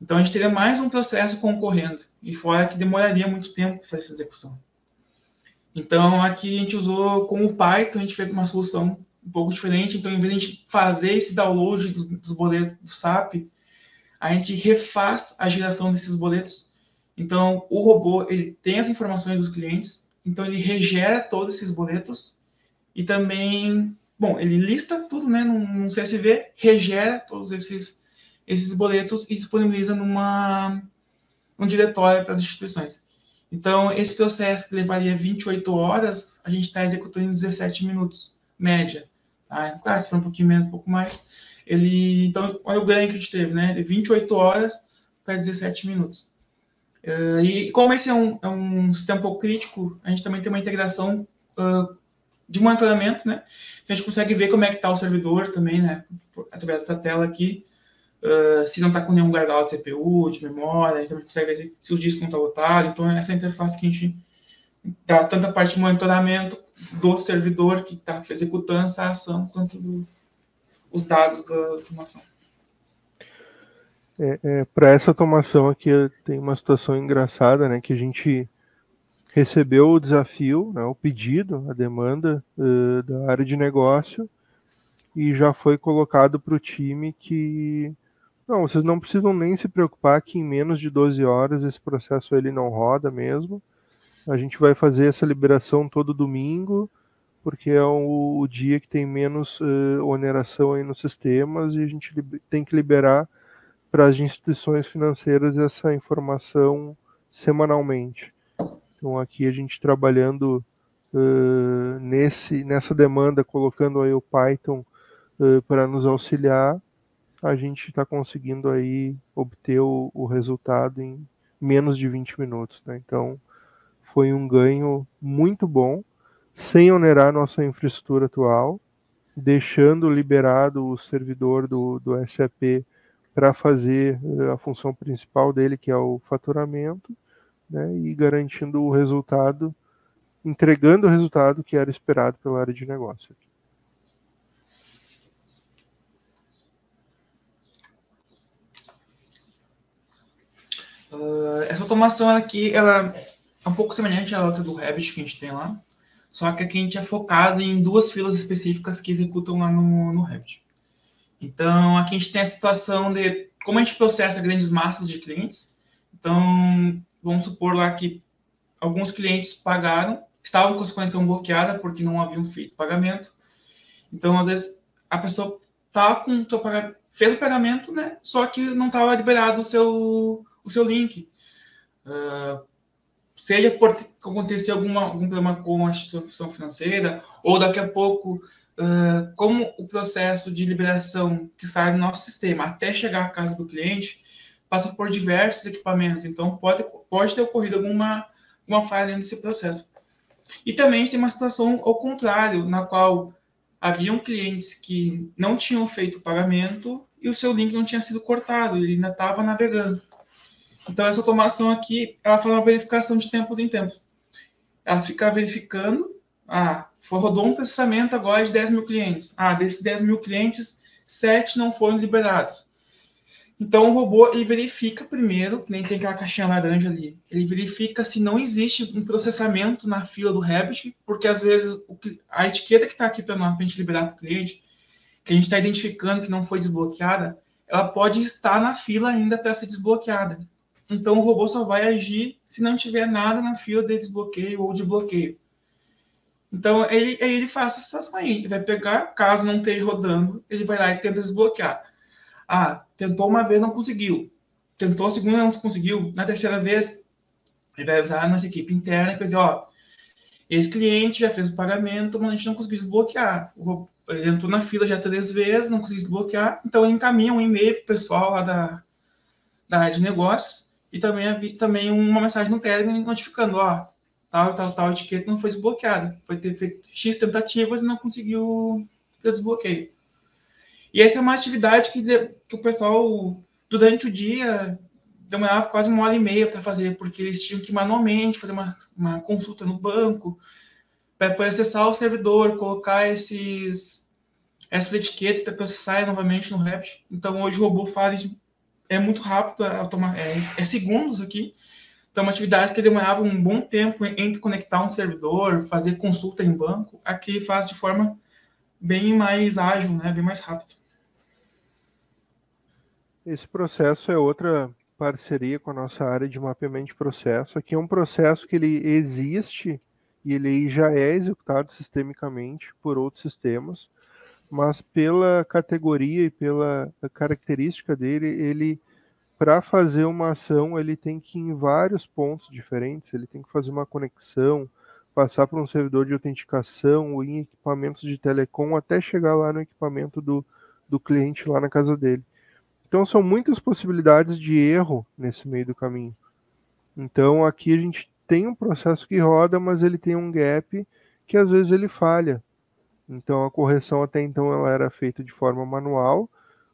Então, a gente teria mais um processo concorrendo, e fora que demoraria muito tempo para fazer essa execução. Então, aqui a gente usou, com o Python, a gente fez uma solução um pouco diferente. Então, em vez de a gente fazer esse download dos boletos do SAP, a gente refaz a geração desses boletos. Então, o robô, ele tem as informações dos clientes, então ele regera todos esses boletos e também, ele lista tudo, né, num CSV, regera todos esses boletos e disponibiliza num diretório para as instituições. Então, esse processo que levaria 28 horas, a gente está executando em 17 minutos, média. Tá? Claro, se for um pouquinho menos, um pouco mais. Então, olha o ganho que a gente teve, né? De 28 horas para 17 minutos. E como esse é um sistema um pouco crítico, a gente também tem uma integração de monitoramento, né? Então, a gente consegue ver como é que está o servidor também, né? Através dessa tela aqui. Se não está com nenhum gargalo de CPU, de memória, a gente também consegue ver se o disco não está lotado. Então, essa interface que a gente dá tanto a parte de monitoramento do servidor que está executando essa ação, quanto os dados da automação. Para essa automação aqui tem uma situação engraçada, né, que a gente recebeu o desafio, né, o pedido, a demanda da área de negócio, e já foi colocado para o time que não, vocês não precisam nem se preocupar que em menos de 12 horas esse processo ele não roda mesmo. A gente vai fazer essa liberação todo domingo, porque é o dia que tem menos oneração aí nos sistemas, e a gente tem que liberar para as instituições financeiras essa informação semanalmente. Então aqui a gente trabalhando nessa demanda, colocando aí o Python para nos auxiliar, a gente está conseguindo aí obter o resultado em menos de 20 minutos, né? Então foi um ganho muito bom, sem onerar nossa infraestrutura atual, deixando liberado o servidor do SAP para fazer a função principal dele, que é o faturamento, né, e garantindo o resultado, entregando o resultado que era esperado pela área de negócio. Essa automação aqui, ela é um pouco semelhante à outra do Rabbit que a gente tem lá, só que aqui a gente é focado em 2 filas específicas que executam lá no Rabbit. Então, aqui a gente tem a situação de como a gente processa grandes massas de clientes. Então, vamos supor lá que alguns clientes pagaram, estavam com a sua conexão bloqueada porque não haviam feito pagamento. Então, às vezes, a pessoa tá com fez o pagamento, né? Só que não estava liberado o seu link. Seja por acontecer algum problema com a instituição financeira, ou daqui a pouco, como o processo de liberação que sai do nosso sistema até chegar à casa do cliente passa por diversos equipamentos. Então, pode ter ocorrido alguma falha dentro desse processo. E também tem uma situação ao contrário, na qual haviam clientes que não tinham feito o pagamento e o seu link não tinha sido cortado, ele ainda estava navegando. Então, essa automação aqui, ela faz uma verificação de tempos em tempos. Ela fica verificando, rodou um processamento agora de 10 mil clientes. Desses 10 mil clientes, 7 não foram liberados. Então, o robô, ele verifica primeiro, nem tem aquela caixinha laranja ali, ele verifica se não existe um processamento na fila do Rabbit, porque às vezes a etiqueta que está aqui para nós, para a gente liberar para o cliente, que a gente está identificando que não foi desbloqueada, ela pode estar na fila ainda para ser desbloqueada. Então, o robô só vai agir se não tiver nada na fila de desbloqueio ou de bloqueio. Então, ele faz essa situação aí. Ele vai pegar, caso não esteja rodando, ele vai lá e tenta desbloquear. Tentou uma vez, não conseguiu. Tentou a segunda, não conseguiu. Na terceira vez, ele vai usar a nossa equipe interna e vai dizer, esse cliente já fez o pagamento, mas a gente não conseguiu desbloquear. Ele entrou na fila já 3 vezes, não conseguiu desbloquear. Então, ele encaminha um e-mail para o pessoal lá da área de negócios e também uma mensagem no Telegram notificando, tal etiqueta não foi desbloqueada. Foi ter feito X tentativas e não conseguiu ter desbloqueio. E essa é uma atividade que o pessoal, durante o dia, demorava quase 1h30 para fazer, porque eles tinham que manualmente fazer uma consulta no banco, para poder acessar o servidor, colocar essas etiquetas para processar novamente no Rabbit. Então, hoje o robô é muito rápido, é segundos aqui. Então, uma atividade que demorava um bom tempo entre conectar um servidor, fazer consulta em banco, aqui faz de forma bem mais ágil, né? Bem mais rápido. Esse processo é outra parceria com a nossa área de mapeamento de processo. Aqui é um processo que ele existe e ele já é executado sistemicamente por outros sistemas, mas pela categoria e pela característica dele, ele, para fazer uma ação, ele tem que ir em vários pontos diferentes, ele tem que fazer uma conexão, passar por um servidor de autenticação ou em equipamentos de telecom até chegar lá no equipamento do cliente lá na casa dele. Então, são muitas possibilidades de erro nesse meio do caminho. Então, aqui a gente tem um processo que roda, mas ele tem um gap que às vezes ele falha. Então, a correção até então ela era feita de forma manual,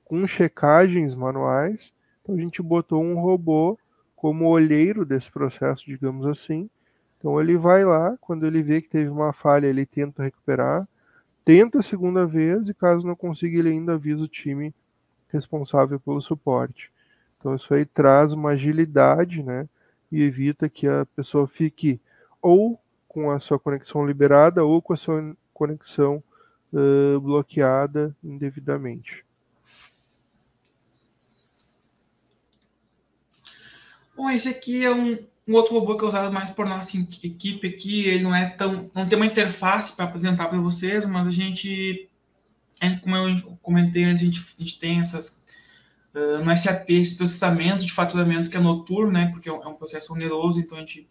com checagens manuais. Então, a gente botou um robô como olheiro desse processo, digamos assim. Então, ele vai lá, quando ele vê que teve uma falha, ele tenta recuperar, tenta a segunda vez, e caso não consiga, ele ainda avisa o time responsável pelo suporte. Então isso aí traz uma agilidade, né, e evita que a pessoa fique ou com a sua conexão liberada ou com a sua conexão bloqueada indevidamente. Bom, esse aqui é um outro robô que é usado mais por nossa equipe aqui. Ele não tem uma interface para apresentar para vocês, mas a gente, como eu comentei antes, a gente tem no SAP esse processamento de faturamento que é noturno, né? Porque é um processo oneroso, então a gente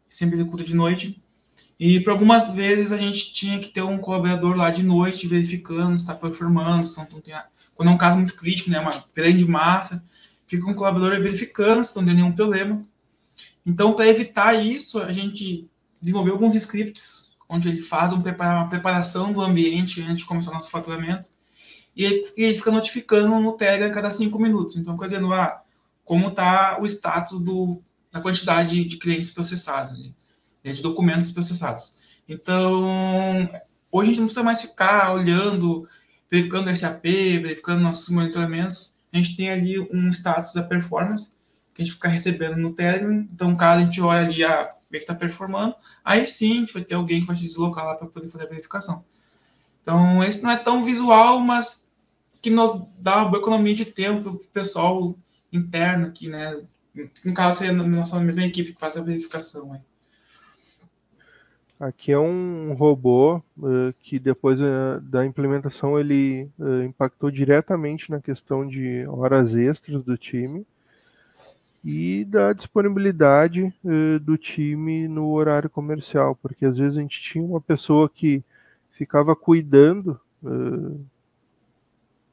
sempre executa de noite. E por algumas vezes a gente tinha que ter um colaborador lá de noite verificando se está performando, quando é um caso muito crítico, né, uma grande massa, fica um colaborador verificando se não tem nenhum problema. Então, para evitar isso, a gente desenvolveu alguns scripts onde ele faz uma preparação do ambiente antes de começar o nosso faturamento e ele fica notificando no Telegram a cada 5 minutos. Então, quer dizer, como está o status da quantidade de clientes processados, né, de documentos processados. Então, hoje a gente não precisa mais ficar olhando, verificando o SAP, verificando nossos monitoramentos. A gente tem ali um status da performance que a gente fica recebendo no Telegram. Então, caso a gente olhe ali, ver que está performando, aí sim a gente vai ter alguém que vai se deslocar lá para poder fazer a verificação. Então, esse não é tão visual, mas que nos dá uma boa economia de tempo para o pessoal interno aqui, né? No caso, seria a nossa mesma equipe que faz a verificação. Aí. Aqui é um robô que depois da implementação ele impactou diretamente na questão de horas extras do time e da disponibilidade do time no horário comercial, porque às vezes a gente tinha uma pessoa que ficava cuidando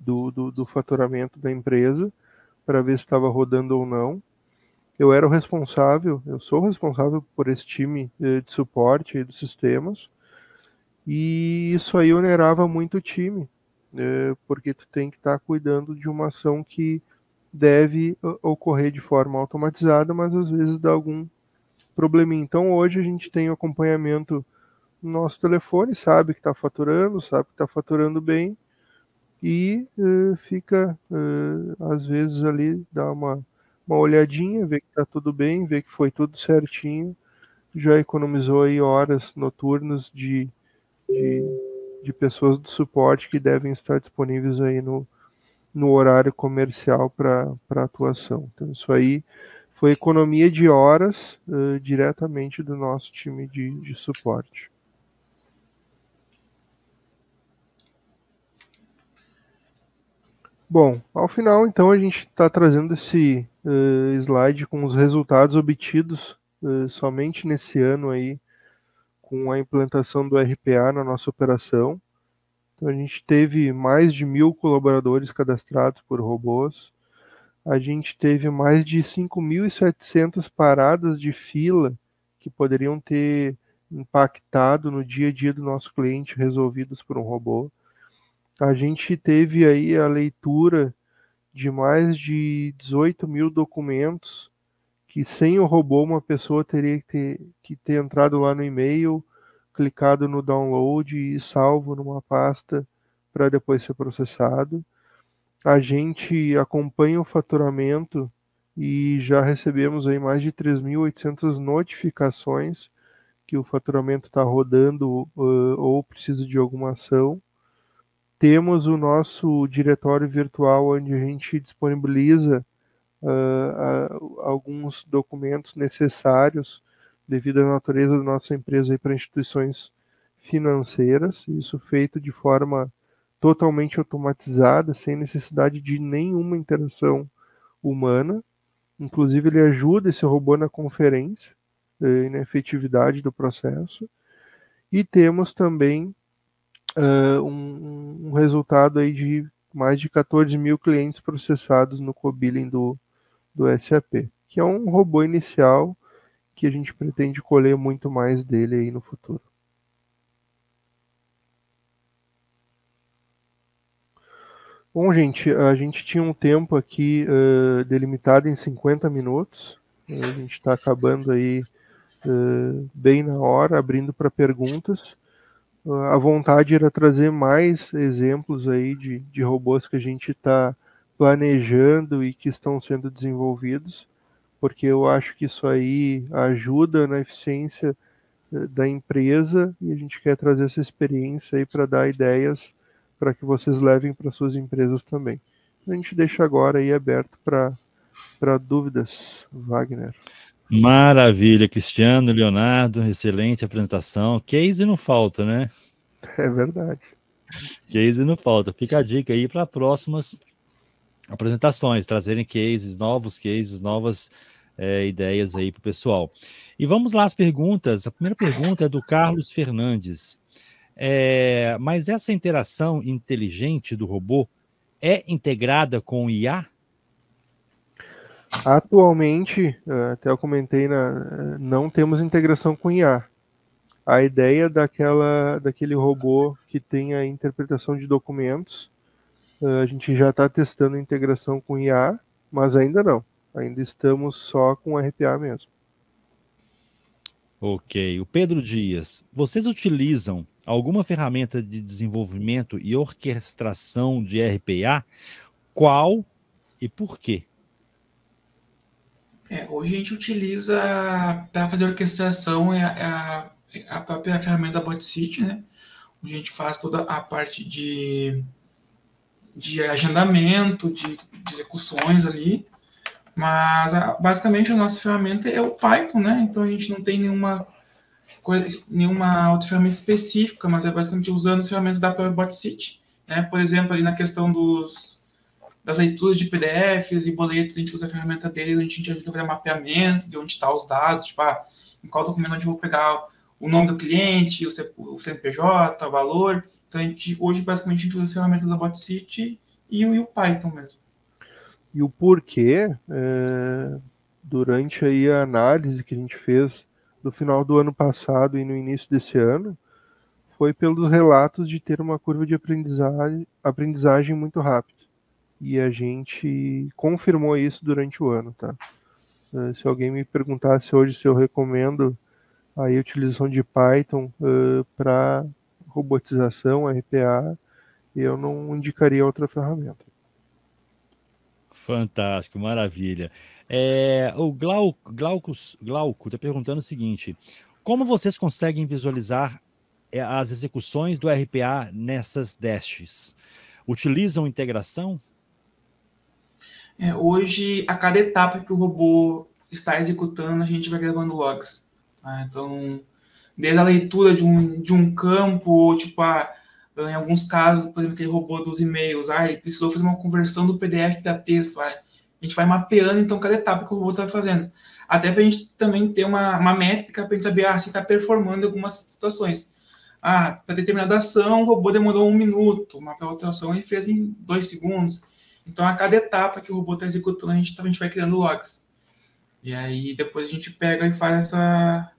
do faturamento da empresa para ver se estava rodando ou não. Eu sou o responsável por esse time de suporte dos sistemas, e isso aí onerava muito o time, porque tu tem que estar cuidando de uma ação que deve ocorrer de forma automatizada, mas às vezes dá algum probleminha. Então hoje a gente tem acompanhamento no nosso telefone, sabe que está faturando bem, e fica, às vezes ali, dá uma olhadinha, vê que está tudo bem, vê que foi tudo certinho, já economizou aí horas noturnas de pessoas do suporte que devem estar disponíveis aí no horário comercial para atuação. Então isso aí foi economia de horas diretamente do nosso time de suporte. Bom, ao final, então, a gente está trazendo esse slide com os resultados obtidos somente nesse ano aí, com a implantação do RPA na nossa operação. Então, a gente teve mais de 1.000 colaboradores cadastrados por robôs. A gente teve mais de 5.700 paradas de fila que poderiam ter impactado no dia a dia do nosso cliente, resolvidos por um robô. A gente teve aí a leitura de mais de 18.000 documentos que sem o robô uma pessoa teria que ter entrado lá no e-mail, clicado no download e salvo numa pasta para depois ser processado. A gente acompanha o faturamento e já recebemos aí mais de 3.800 notificações que o faturamento está rodando ou precisa de alguma ação. Temos o nosso diretório virtual, onde a gente disponibiliza alguns documentos necessários devido à natureza da nossa empresa para instituições financeiras, isso feito de forma totalmente automatizada, sem necessidade de nenhuma interação humana. Inclusive, ele ajuda esse robô na conferência e na efetividade do processo. E temos também um resultado aí de mais de 14.000 clientes processados no co-billing do SAP, que é um robô inicial que a gente pretende colher muito mais dele aí no futuro. Bom, gente, a gente tinha um tempo aqui delimitado em 50 minutos. A gente está acabando aí bem na hora, abrindo para perguntas. A vontade era trazer mais exemplos aí de robôs que a gente está planejando e que estão sendo desenvolvidos, porque eu acho que isso aí ajuda na eficiência da empresa e a gente quer trazer essa experiência aí para dar ideias para que vocês levem para suas empresas também. A gente deixa agora aí aberto para dúvidas, Wagner. Maravilha, Cristiano, Leonardo, excelente apresentação. Case não falta, né? É verdade. Case não falta. Fica a dica aí para próximas apresentações, trazerem cases, novas ideias aí para o pessoal. E vamos lá as perguntas. A primeira pergunta é do Carlos Fernandes. Mas essa interação inteligente do robô é integrada com o IA? Atualmente, até eu comentei, não temos integração com IA. A ideia daquele robô que tem a interpretação de documentos, a gente já está testando a integração com IA, mas ainda não. Ainda estamos só com RPA mesmo. Ok. O Pedro Dias, vocês utilizam alguma ferramenta de desenvolvimento e orquestração de RPA? Qual e por quê? Hoje a gente utiliza para fazer orquestração a própria ferramenta da BotCity, né? Onde a gente faz toda a parte de agendamento, de execuções ali. Mas basicamente a nossa ferramenta é o Python, né? Então a gente não tem nenhuma outra ferramenta específica, mas é basicamente usando as ferramentas da própria BotCity, né? Por exemplo, ali na questão das leituras de PDFs e boletos, a gente usa a ferramenta deles, a gente ajuda a fazer mapeamento de onde estão os dados, tipo, em qual documento onde eu vou pegar o nome do cliente, o CNPJ, o valor. Então, hoje, basicamente, a gente usa a ferramenta da BotCity e o Python mesmo. E o porquê, durante aí a análise que a gente fez no final do ano passado e no início desse ano, foi pelos relatos de ter uma curva de aprendizagem muito rápida. E a gente confirmou isso durante o ano, tá? Se alguém me perguntasse hoje se eu recomendo a utilização de Python para robotização, RPA, eu não indicaria outra ferramenta. Fantástico, maravilha. O Glauco está perguntando o seguinte: como vocês conseguem visualizar as execuções do RPA nessas dashes? Utilizam integração? Hoje, a cada etapa que o robô está executando, a gente vai gravando logs. Tá? Então, desde a leitura de um campo, ou tipo, em alguns casos, por exemplo, aquele robô dos e-mails, ele precisou fazer uma conversão do PDF para texto. A gente vai mapeando, então, cada etapa que o robô está fazendo. Até para a gente também ter uma métrica para a gente saber se está performando em algumas situações. Para determinada ação, o robô demorou 1 minuto, para outra ação ele fez em 2 segundos. Então, a cada etapa que o robô está executando, a gente vai criando logs. E aí, depois a gente pega e faz essa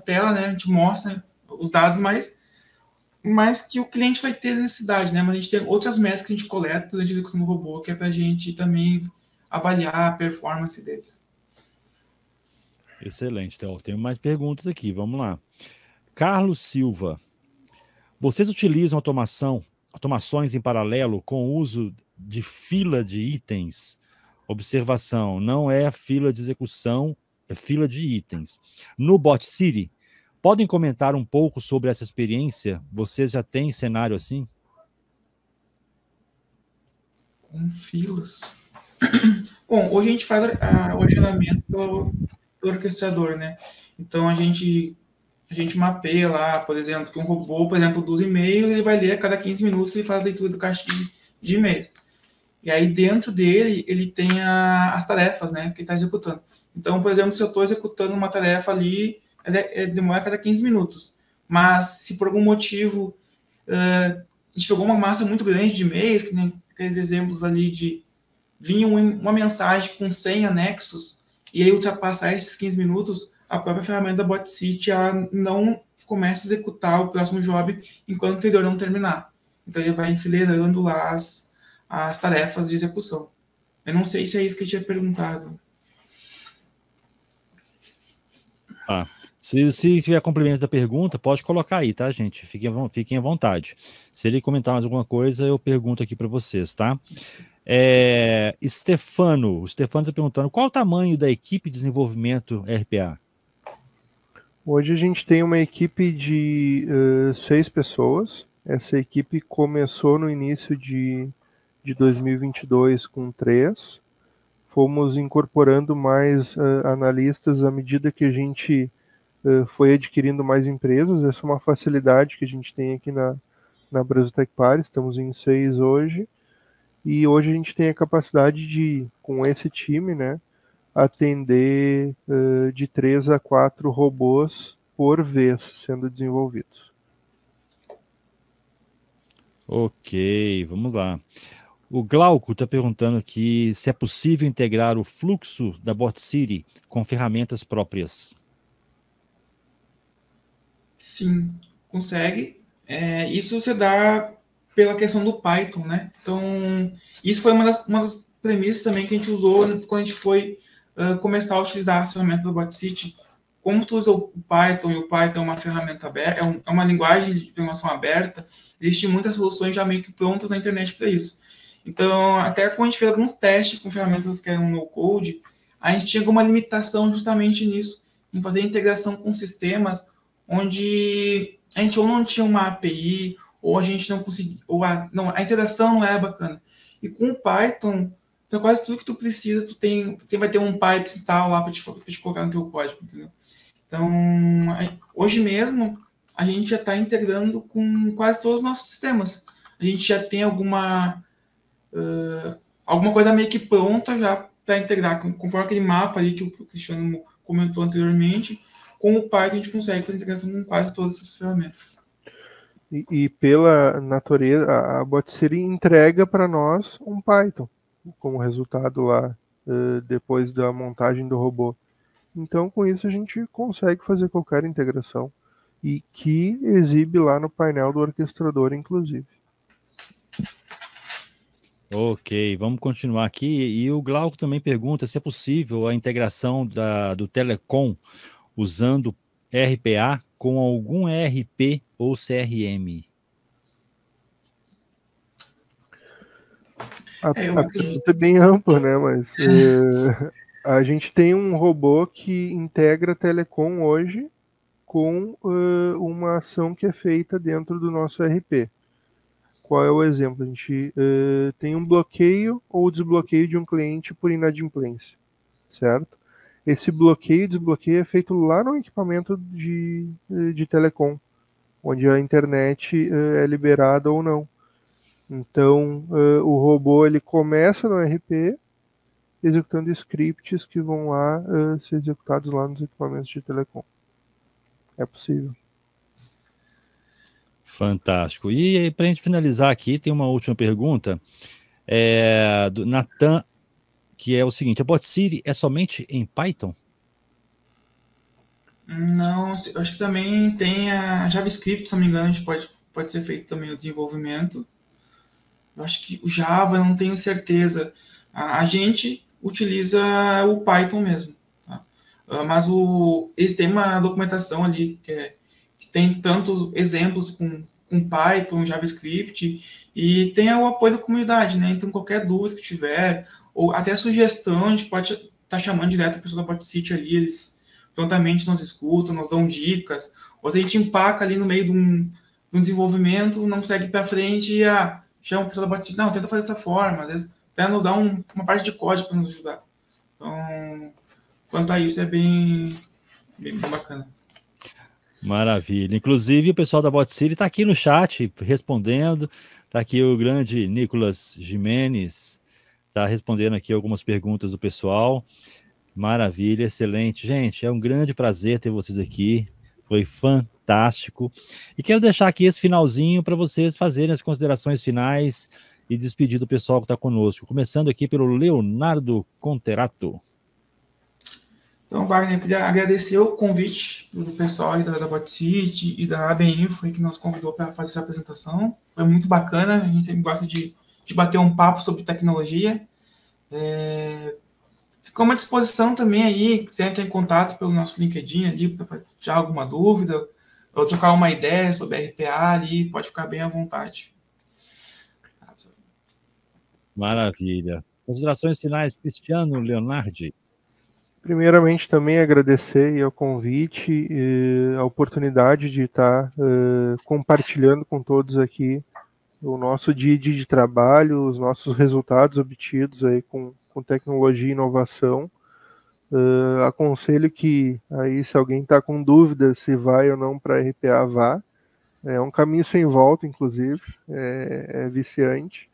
tela, né? A gente mostra os dados mais que o cliente vai ter necessidade, né? Mas a gente tem outras métricas que a gente coleta durante a execução do robô, que é para a gente também avaliar a performance deles. Excelente, Theo. Tenho mais perguntas aqui, vamos lá. Carlos Silva, vocês utilizam automações em paralelo com o uso de fila de itens? Observação, não é a fila de execução, é fila de itens. No BotCity, podem comentar um pouco sobre essa experiência? Vocês já têm cenário assim? Com filas. Bom, hoje a gente faz o agendamento pelo orquestrador, né? Então a gente mapeia lá, por exemplo, que um robô, por exemplo, dos e-mails, ele vai ler a cada 15 minutos e faz a leitura do caixa de e-mails. E aí dentro dele, ele tem as tarefas, né, que ele está executando. Então, por exemplo, se eu estou executando uma tarefa ali, demora a cada 15 minutos. Mas se por algum motivo a gente pegou uma massa muito grande de e-mails, que nem aqueles exemplos ali de vinha uma mensagem com 100 anexos, e aí ultrapassar esses 15 minutos, a própria ferramenta da BotCity não começa a executar o próximo job enquanto o anterior não terminar. Então ele vai enfileirando lá as tarefas de execução. Eu não sei se é isso que eu tinha perguntado. Se tiver complemento da pergunta, pode colocar aí, tá, gente? Fiquem à vontade. Se ele comentar mais alguma coisa, eu pergunto aqui para vocês, tá? O Stefano está perguntando, qual o tamanho da equipe de desenvolvimento RPA? Hoje a gente tem uma equipe de 6 pessoas. Essa equipe começou no início de 2022 com 3. Fomos incorporando mais analistas à medida que a gente foi adquirindo mais empresas. Essa é uma facilidade que a gente tem aqui na Brasiltech Pares. Estamos em 6 hoje. E hoje a gente tem a capacidade de, com esse time, né, atender de 3 a 4 robôs por vez sendo desenvolvidos. Ok, vamos lá. O Glauco está perguntando aqui se é possível integrar o fluxo da BotCity com ferramentas próprias. Sim, consegue. Isso se dá pela questão do Python, né? Então, isso foi uma das premissas também que a gente usou quando a gente foi começar a utilizar as ferramentas do BotCity. Como tu usa o Python, e o Python é uma ferramenta aberta, é uma linguagem de programação aberta, existem muitas soluções já meio que prontas na internet para isso. Então, até quando a gente fez alguns testes com ferramentas que eram no-code, a gente tinha alguma limitação justamente nisso, em fazer integração com sistemas onde a gente ou não tinha uma API, ou a gente não conseguia, a interação não era bacana. E com o Python, para quase tudo que tu precisa, você vai ter um pipe install lá para te colocar no teu código, entendeu? Então, hoje mesmo, a gente já está integrando com quase todos os nossos sistemas. A gente já tem alguma coisa meio que pronta já para integrar, conforme aquele mapa ali que o Cristiano comentou anteriormente. Com o Python a gente consegue fazer integração com quase todas essas ferramentas. E pela natureza, a BotCity entrega para nós um Python como resultado lá depois da montagem do robô. Então, com isso, a gente consegue fazer qualquer integração e que exibe lá no painel do orquestrador, inclusive. Ok, vamos continuar aqui. E o Glauco também pergunta se é possível a integração do Telecom usando RPA com algum ERP ou CRM. A pergunta é bem ampla, né? Mas a gente tem um robô que integra Telecom hoje com uma ação que é feita dentro do nosso ERP. Qual é o exemplo? A gente tem um bloqueio ou desbloqueio de um cliente por inadimplência, certo? Esse bloqueio e desbloqueio é feito lá no equipamento de telecom, onde a internet é liberada ou não. Então, o robô ele começa no ERP, executando scripts que vão lá ser executados lá nos equipamentos de telecom. É possível. Fantástico. E para a gente finalizar aqui, tem uma última pergunta do Nathan, que é o seguinte: a BotCity é somente em Python? Não, acho que também tem a JavaScript, se não me engano, a gente pode ser feito também o desenvolvimento. Eu acho que o Java, eu não tenho certeza. A gente utiliza o Python mesmo. Tá? Mas eles têm uma documentação ali que tem tantos exemplos com Python, JavaScript, e tem o apoio da comunidade, né? Então, qualquer dúvida que tiver, ou até sugestão, a gente pode estar chamando direto a pessoa da BotCity ali, eles prontamente nos escutam, nos dão dicas, ou se a gente empaca ali no meio de um desenvolvimento, não segue para frente e chama a pessoa da BotCity, não, tenta fazer dessa forma, às vezes até nos dá uma parte de código para nos ajudar. Então, quanto a isso, é bem bacana. Maravilha. Inclusive, o pessoal da BotCity está aqui no chat respondendo. Está aqui o grande Nicolas Jimenez, está respondendo aqui algumas perguntas do pessoal. Maravilha, excelente. Gente, é um grande prazer ter vocês aqui. Foi fantástico. E quero deixar aqui esse finalzinho para vocês fazerem as considerações finais e despedir do pessoal que está conosco. Começando aqui pelo Leonardo Conterato. Então, Wagner, eu queria agradecer o convite do pessoal aí da BotCity e da ABInfo que nos convidou para fazer essa apresentação. Foi muito bacana, a gente sempre gosta de bater um papo sobre tecnologia. Ficou à disposição também aí, se entra em contato pelo nosso LinkedIn ali, para tirar alguma dúvida, ou trocar uma ideia sobre RPA ali, pode ficar bem à vontade. Maravilha. Considerações finais, Cristiano Leonardi. Primeiramente, também agradecer ao convite e a oportunidade de estar compartilhando com todos aqui o nosso dia a dia de trabalho, os nossos resultados obtidos aí com tecnologia e inovação. Aconselho que aí, se alguém está com dúvida se vai ou não para RPA, vá. É um caminho sem volta, inclusive, é viciante,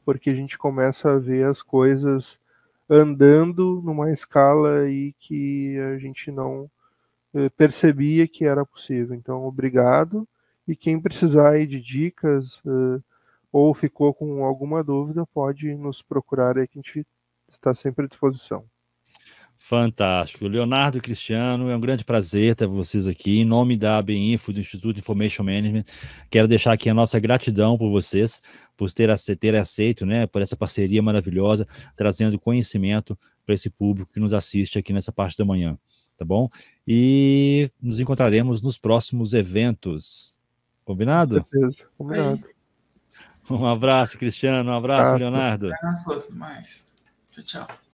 porque a gente começa a ver as coisas andando numa escala aí que a gente não percebia que era possível. Então, obrigado. E quem precisar aí de dicas ou ficou com alguma dúvida, pode nos procurar aí que a gente está sempre à disposição. Fantástico. Leonardo e Cristiano, é um grande prazer ter vocês aqui. Em nome da ABInfo, do Instituto Information Management, quero deixar aqui a nossa gratidão por vocês, por ter aceito, né, por essa parceria maravilhosa, trazendo conhecimento para esse público que nos assiste aqui nessa parte da manhã, tá bom? E nos encontraremos nos próximos eventos. Combinado? Com certeza, combinado. Um abraço, Cristiano. Um abraço, Leonardo. Um abraço, mais. Tchau, tchau.